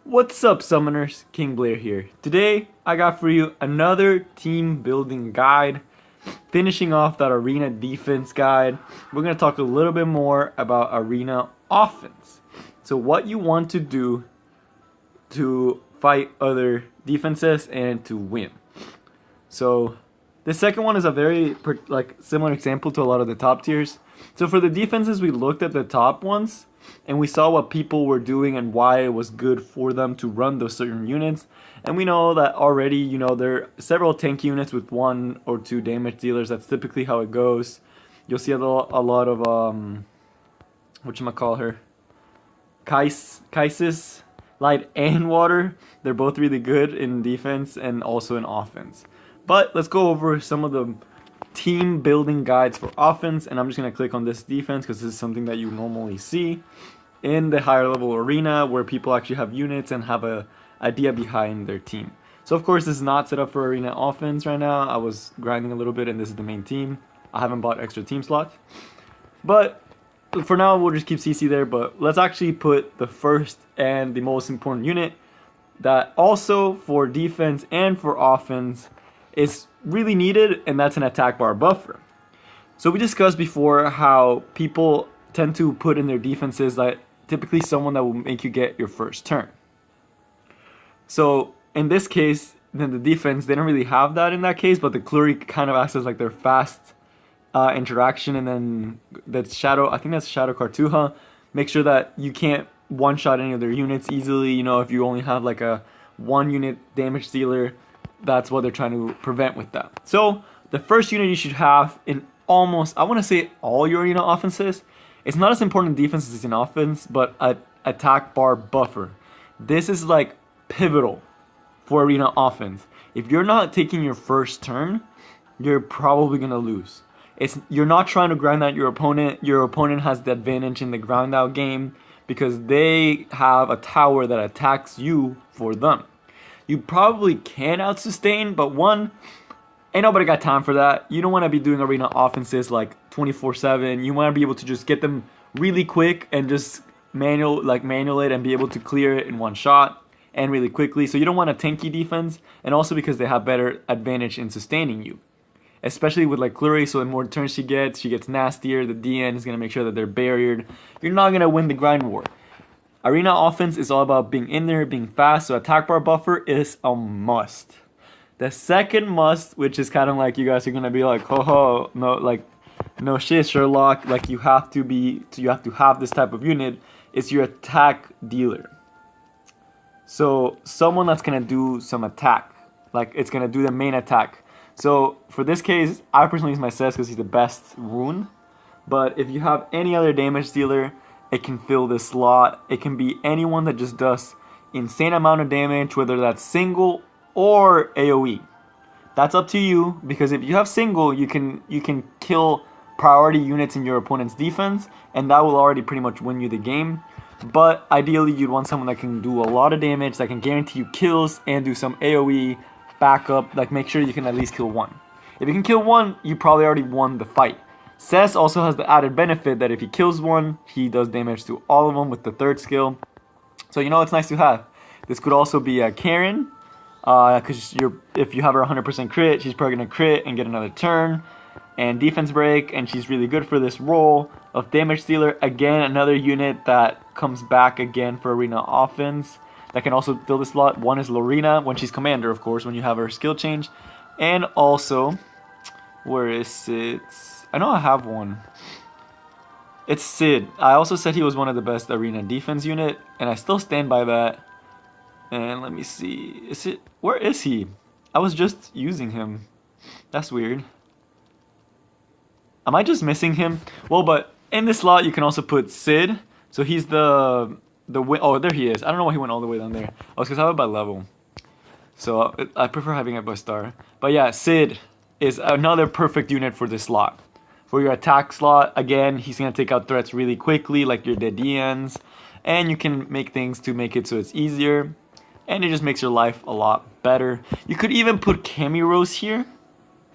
What's up, Summoners? King Blair here. Today, I got for you another team building guide. Finishing off that arena defense guide, we're going to talk a little bit more about arena offense. So what you want to do to fight other defenses and to win. So the second one is a very similar example to a lot of the top tiers. So for the defenses, we looked at the top ones and we saw what people were doing and why it was good for them to run those certain units. And we know that already, there are several tank units with 1 or 2 damage dealers. That's typically how it goes. You'll see a lot of, whatchamacall Kaisis, Light and Water. They're both really good in defense and also in offense. But let's go over some of the team building guides for offense, and I'm just going to click on this defense because this is something that you normally see in the higher level arena where people actually have units and have a idea behind their team. So of course this is not set up for arena offense right now. I was grinding a little bit and this is the main team. I haven't bought extra team slots, but for now we'll just keep CC there. But let's actually put the first and the most important unit that also for defense and for offense is really needed, and that's an attack bar buffer. So we discussed before how people tend to put in their defenses that typically someone that will make you get your first turn. So in this case, then the defense, they don't really have that in that case, but the Clury kind of acts as like their fast interaction, and then that Shadow, I think that's Shadow Cartuja, make sure that you can't one-shot any of their units easily. If you only have like a 1 unit damage dealer, that's what they're trying to prevent with that. So the first unit you should have in almost, I want to say all your arena offenses, it's not as important in defense as in offense, but an attack bar buffer. This is like pivotal for arena offense. If you're not taking your first turn, you're probably going to lose. You're not trying to grind out your opponent. Your opponent has the advantage in the ground out game because they have a tower that attacks you for them. You probably can out-sustain, but one, ain't nobody got time for that. You don't want to be doing arena offenses like 24/7. You want to be able to just get them really quick and just manual it and be able to clear it in one shot and really quickly. So you don't want a tanky defense, and also because they have better advantage in sustaining you. Especially with like Clury, so the more turns she gets nastier. The DN is going to make sure that they're barriered. You're not going to win the grind war. Arena offense is all about being in there, being fast, so attack bar buffer is a must. The second must, which is kind of like you guys are gonna be like, ho, no shit, Sherlock, like you have to have this type of unit, is your attack dealer. So someone that's gonna do some attack, like it's gonna do the main attack. So for this case, I personally use my Cess because he's the best rune. But if you have any other damage dealer, it can fill this slot. It can be anyone that just does insane amount of damage, whether that's single or AoE. That's up to you, because if you have single, you can kill priority units in your opponent's defense, and that will already pretty much win you the game. But ideally, you'd want someone that can do a lot of damage, that can guarantee you kills and do some AoE backup, like make sure you can at least kill 1. If you can kill 1, you probably already won the fight. Cess also has the added benefit that if he kills 1, he does damage to all of them with the 3rd skill. So it's nice to have. This could also be a Karen, because if you have her 100% crit, she's probably going to crit and get another turn. And defense break, and she's really good for this role of damage dealer. Again, another unit that comes back again for arena offense that can also fill this slot. One is Lorena, when she's commander, of course, when you have her skill change. And also, where is it? I know I have one. It's Sid. I also said he was one of the best arena defense unit, and I still stand by that. And let me see. Where is he? I was just using him. That's weird. Am I just missing him? Well, but in this slot you can also put Sid. So he's oh, there he is. I don't know why he went all the way down there. Oh, it's because I have it by level. So I prefer having it by star. But yeah, Sid is another perfect unit for this slot. For your attack slot, again, he's going to take out threats really quickly, like your Dedians. And you can make things to make it so it's easier. And it just makes your life a lot better. You could even put Cammy Rose here,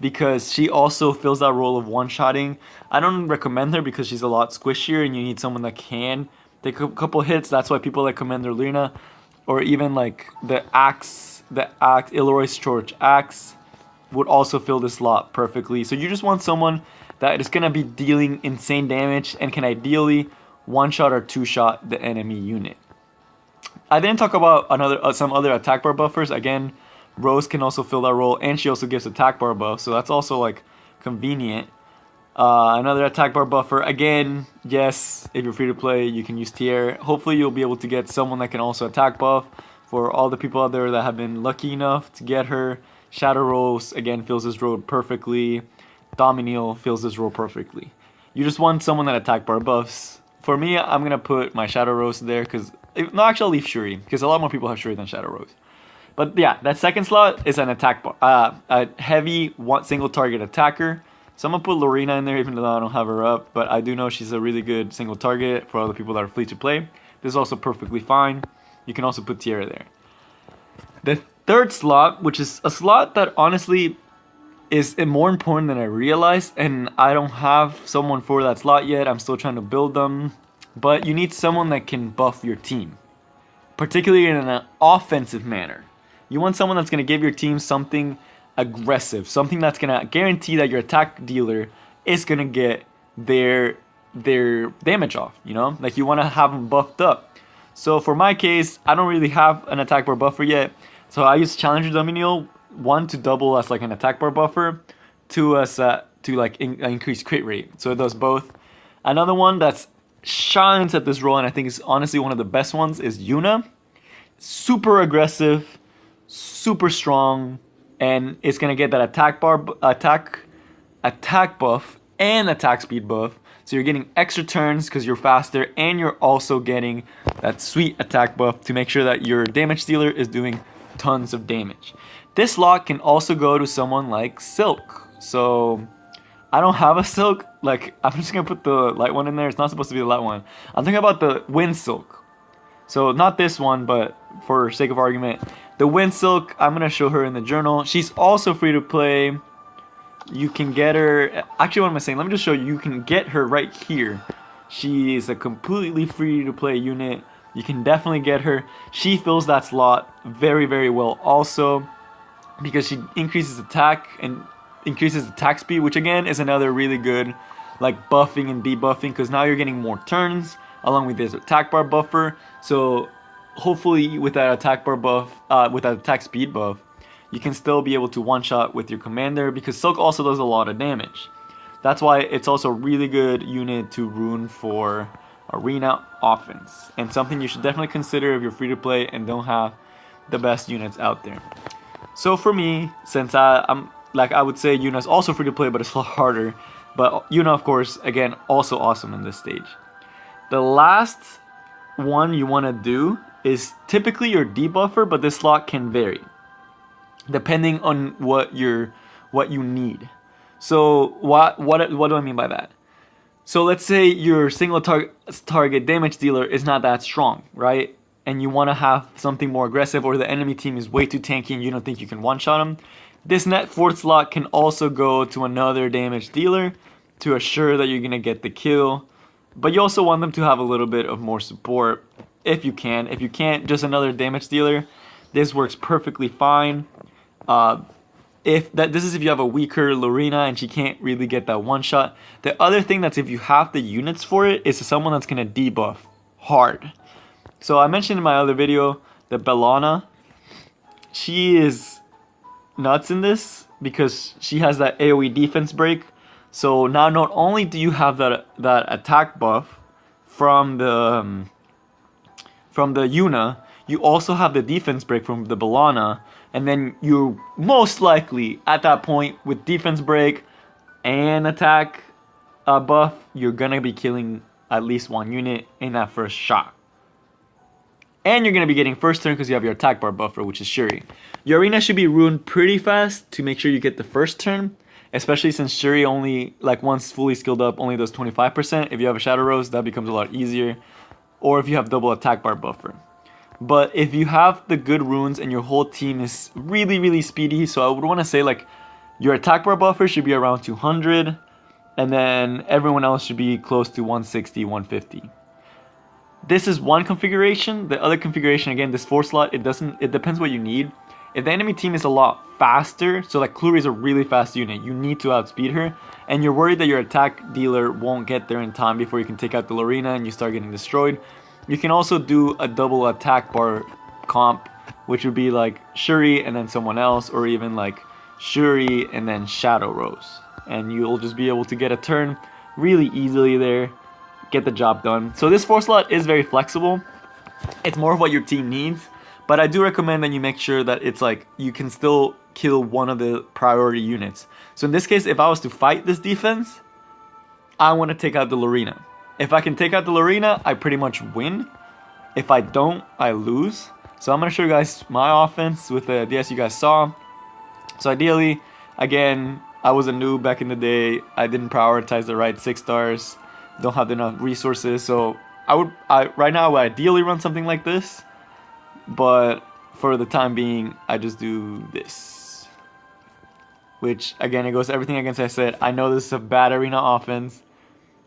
because she also fills that role of one-shotting. I don't recommend her because she's a lot squishier and you need someone that can take a couple hits. That's why people like Commander Luna. or even like the Ilroy's Torch axe would also fill this slot perfectly. So you just want someone that is going to be dealing insane damage and can ideally one-shot or two-shot the enemy unit. I didn't talk about some other attack bar buffers. Again, Rose can also fill that role, and she also gives attack bar buff, so that's also like convenient. Another attack bar buffer. Again, yes, if you're free to play, you can use Tier. Hopefully, you'll be able to get someone that can also attack buff. For all the people out there that have been lucky enough to get her, Shadow Rose again fills this role perfectly. Dominiel fills this role perfectly. You just want someone that attack bar buffs. For me, I'm gonna put my Shadow Rose there because no, actually I'll leave Shuri because a lot more people have Shuri than Shadow Rose. But yeah, that second slot is an attack bar, a heavy single target attacker. So I'm gonna put Lorena in there even though I don't have her up, but I do know she's a really good single target for all the people that are free to play. This is also perfectly fine. You can also put Tierra there. The third slot, which is a slot that honestly is more important than I realized, and I don't have someone for that slot yet. I'm still trying to build them, but you need someone that can buff your team, particularly in an offensive manner. You want someone that's going to give your team something aggressive, something that's going to guarantee that your attack dealer is going to get their damage off, you know? Like you want to have them buffed up. So for my case, I don't really have an attack bar buffer yet. So I use Challenger Dominiel, one to double as like an attack bar buffer, two as to like increase crit rate. So it does both. Another one that shines at this role, and I think is honestly one of the best ones, is Yuna. Super aggressive, super strong, and it's gonna get that attack buff and attack speed buff. So you're getting extra turns because you're faster, and you're also getting that sweet attack buff to make sure that your damage dealer is doing tons of damage. This slot can also go to someone like Silk. So I don't have a Silk. Like I'm just gonna put the light one in there. It's not supposed to be the light one. I'm thinking about the Wind Silk. So not this one, but for sake of argument, the Wind Silk, I'm gonna show her in the journal. She's also free to play. You can get her, actually what am I saying, let me just show you, you can get her right here. She is a completely free to play unit. You can definitely get her. She fills that slot very, very well also, because she increases attack and increases attack speed, which again is another really good like buffing and debuffing, because now you're getting more turns along with this attack bar buffer. So hopefully with that attack bar buff, with that attack speed buff, you can still be able to one-shot with your commander, because Silk also does a lot of damage. That's why it's also a really good unit to rune for arena offense, and something you should definitely consider if you're free to play and don't have the best units out there. So for me, since I'm like, I would say Yuna's also free to play, but it's a lot harder. But Yuna, of course, again, also awesome in this stage. The last one you want to do is typically your debuffer, but this slot can vary depending on what you need. So what do I mean by that? So let's say your single target damage dealer is not that strong, right? And you want to have something more aggressive, or the enemy team is way too tanky and you don't think you can one-shot them. This net fourth slot can also go to another damage dealer to assure that you're going to get the kill. But you also want them to have a little bit of more support if you can. If you can't, just another damage dealer. This works perfectly fine. This is if you have a weaker Lorena and she can't really get that one shot. The other thing that's if you have the units for it is someone that's going to debuff hard. So I mentioned in my other video that Bellana, she is nuts in this because she has that AoE defense break. So now not only do you have that attack buff from the Yuna, you also have the defense break from the Bellana. And then you're most likely at that point with defense break and attack buff, you're gonna be killing at least one unit in that first shot. And you're gonna be getting first turn because you have your attack bar buffer, which is Shuri. Your arena should be ruined pretty fast to make sure you get the first turn, especially since Shuri only, like once fully skilled up, only does 25%. If you have a Shadow Rose, that becomes a lot easier. Or if you have double attack bar buffer. But if you have the good runes and your whole team is really, really speedy, so I would want to say like your attack bar buffer should be around 200, and then everyone else should be close to 160, 150. This is one configuration. The other configuration, again, this 4 slot, it depends what you need. If the enemy team is a lot faster, so like Clury is a really fast unit, you need to outspeed her, and you're worried that your attack dealer won't get there in time before you can take out the Lorena and you start getting destroyed, you can also do a double attack bar comp, which would be like Shuri and then someone else, or even like Shuri and then Shadow Rose. And you'll just be able to get a turn really easily there, get the job done. So this 4 slot is very flexible. It's more of what your team needs, but I do recommend that you make sure that it's like you can still kill one of the priority units. So in this case, if I was to fight this defense, I want to take out the Lorena. If I can take out the Lorena, I pretty much win. If I don't, I lose. So I'm going to show you guys my offense with the DS you guys saw. So ideally, again, I was a noob back in the day. I didn't prioritize the right 6 stars. Don't have enough resources. So right now I would ideally run something like this. But for the time being, I just do this. Which, again, it goes everything against I said. I know this is a bad arena offense,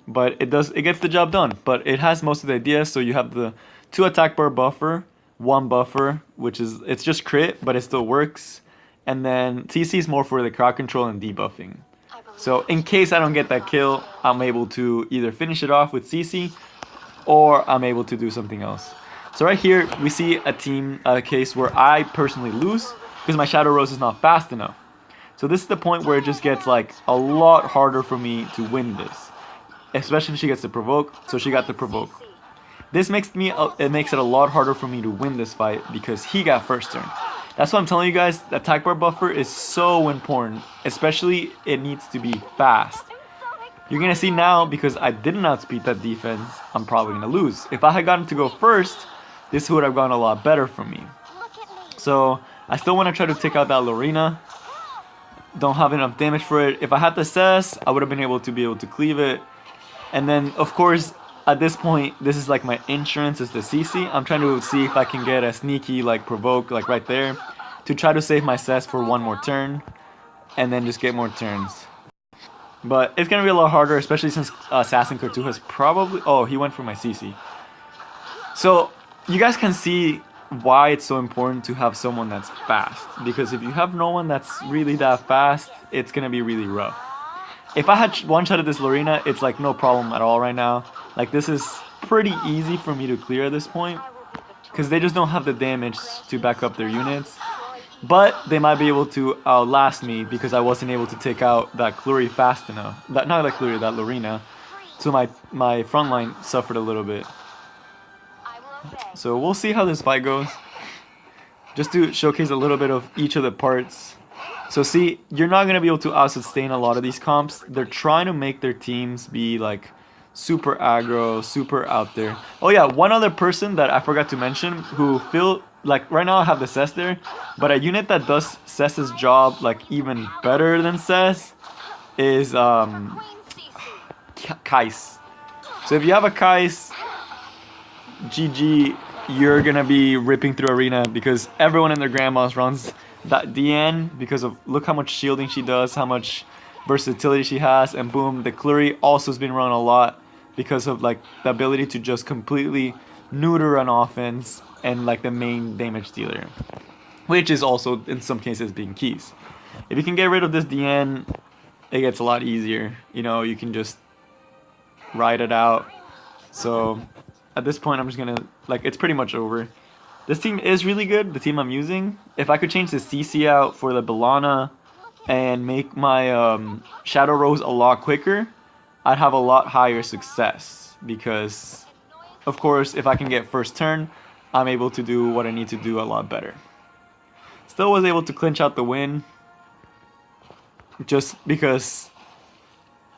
but it gets the job done. But it has most of the ideas. So you have the 2 attack bar buffer, 1 buffer, which is, it's just crit, but it still works. And then TC is more for the crowd control and debuffing. So in case I don't get that kill, I'm able to either finish it off with CC, or I'm able to do something else. So right here, we see a case where I personally lose because my Shadow Rose is not fast enough. So this is the point where it just gets like a lot harder for me to win this, especially if she gets the provoke. So she got the provoke. This makes it a lot harder for me to win this fight because he got first turn. That's why I'm telling you guys, the attack bar buffer is so important, especially it needs to be fast. You're going to see now, because I didn't outspeed that defense, I'm probably going to lose. If I had gotten to go first, this would have gone a lot better for me. So I still want to try to take out that Lorena. Don't have enough damage for it. If I had the Cess, I would have been able to cleave it. And then, of course, at this point, this is like my insurance is the CC. I'm trying to see if I can get a sneaky like provoke like right there to try to save my Cess for one more turn and then just get more turns. But it's going to be a lot harder, especially since Assassin Cartu has probably... Oh, he went for my CC. So you guys can see why it's so important to have someone that's fast. Because if you have no one that's really that fast, it's going to be really rough. If I had one-shotted this Lorena, it's like no problem at all right now. Like this is pretty easy for me to clear at this point. Because they just don't have the damage to back up their units. But they might be able to outlast me because I wasn't able to take out that Clury fast enough. Not that Clury, that Lorena. So my front line suffered a little bit. So we'll see how this fight goes. Just to showcase a little bit of each of the parts. So see, you're not going to be able to out-sustain a lot of these comps. They're trying to make their teams be like super aggro, super out there. Oh yeah, one other person that I forgot to mention who feel like right now I have the Cess there, but a unit that does Cess's job like even better than Cess is Kais. So if you have a Kais, GG, you're gonna be ripping through arena because everyone in their grandmas runs that DN because of look how much shielding she does, how much versatility she has, and boom, the Clury also has been run a lot because of like the ability to just completely neuter an offense and like the main damage dealer, which is also in some cases being keys. If you can get rid of this DN, it gets a lot easier. You know, you can just ride it out. So at this point, I'm just gonna like it's pretty much over. This team is really good, the team I'm using. If I could change the CC out for the Bellana and make my Shadow Rose a lot quicker, I'd have a lot higher success. Because, of course, if I can get first turn, I'm able to do what I need to do a lot better. Still was able to clinch out the win. Just because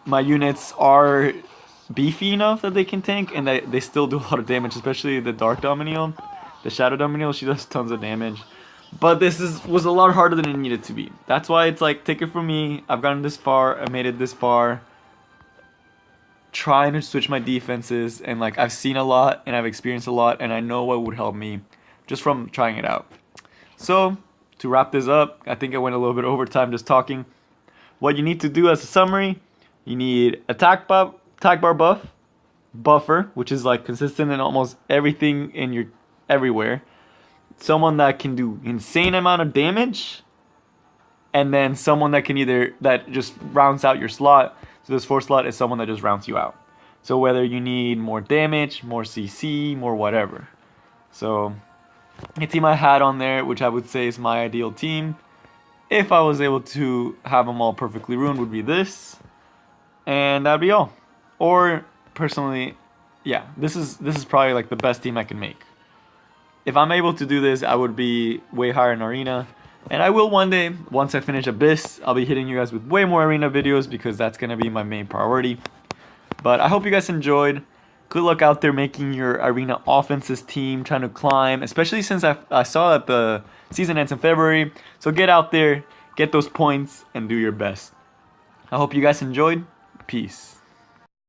my units are beefy enough that they can tank and they still do a lot of damage, especially the Dark Dominion. The Shadow Dominion, she does tons of damage. But this was a lot harder than it needed to be. That's why it's like, take it from me. I've gotten this far. I made it this far. Trying to switch my defenses. And like, I've seen a lot and I've experienced a lot. And I know what would help me just from trying it out. So, to wrap this up, I think I went a little bit over time just talking. What you need to do as a summary, you need attack bar buff, Buffer, which is like consistent in almost everything in your everywhere. Someone that can do insane amount of damage, and then someone that can that just rounds out your slot. So this 4 slot is someone that just rounds you out. So whether you need more damage, more CC, more whatever. So the team I had on there, which I would say is my ideal team, if I was able to have them all perfectly ruined, would be this, and that'd be all. Or personally, yeah, this is probably like the best team I can make. If I'm able to do this, I would be way higher in Arena. And I will one day, once I finish Abyss, I'll be hitting you guys with way more Arena videos because that's going to be my main priority. But I hope you guys enjoyed. Good luck out there making your Arena offenses team, trying to climb, especially since I saw that the season ends in February. So get out there, get those points, and do your best. I hope you guys enjoyed. Peace.